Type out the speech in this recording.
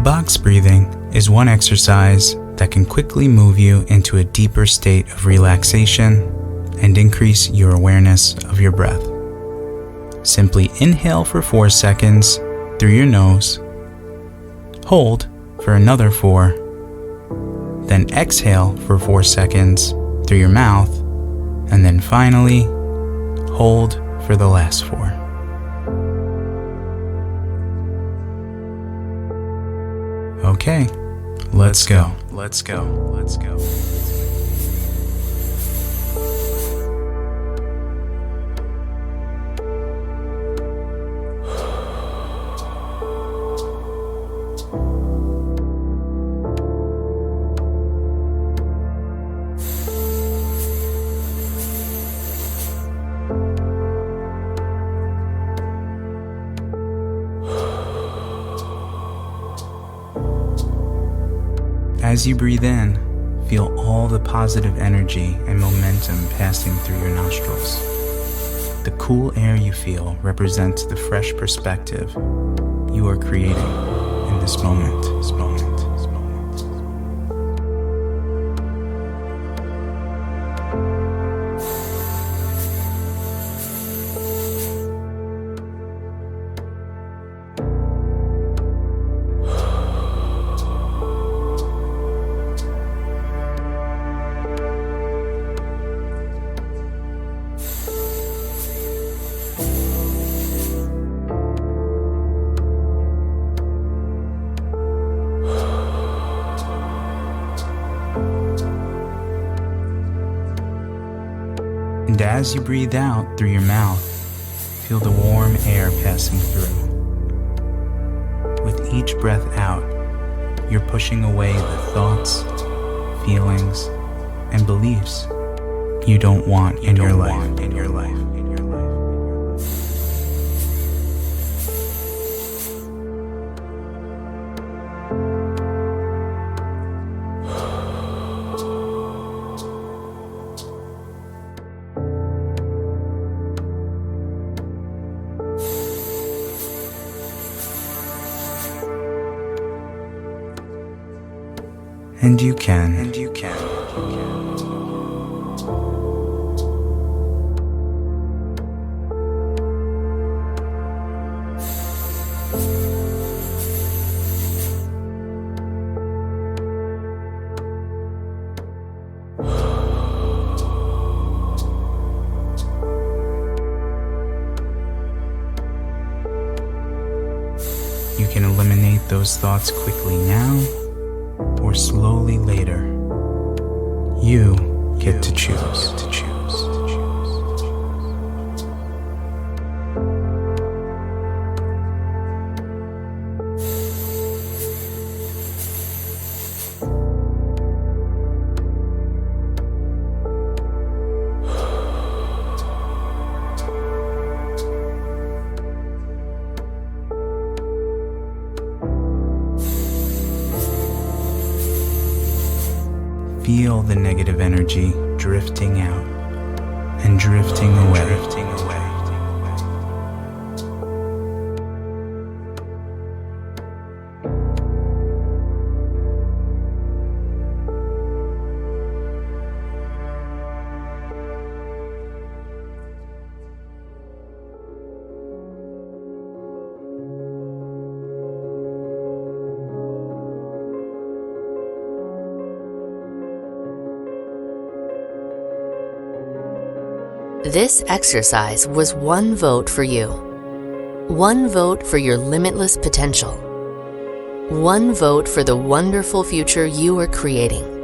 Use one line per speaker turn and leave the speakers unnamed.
Box breathing is one exercise that can quickly move you into a deeper state of relaxation and increase your awareness of your breath. Simply inhale for 4 seconds through your nose, hold for another 4, then exhale for 4 seconds through your mouth, and then finally hold for the last 4. Okay, let's go. As you breathe in, feel all the positive energy and momentum passing through your nostrils. The cool air you feel represents the fresh perspective you are creating in this moment. And as you breathe out through your mouth, feel the warm air passing through. With each breath out, you're pushing away the thoughts, feelings, and beliefs you don't want in your life. And you can. You can eliminate those thoughts quickly now or slowly later. You get to choose. Feel the negative energy drifting out and drifting away.
This exercise was one vote for you. One vote for your limitless potential. One vote for the wonderful future you are creating.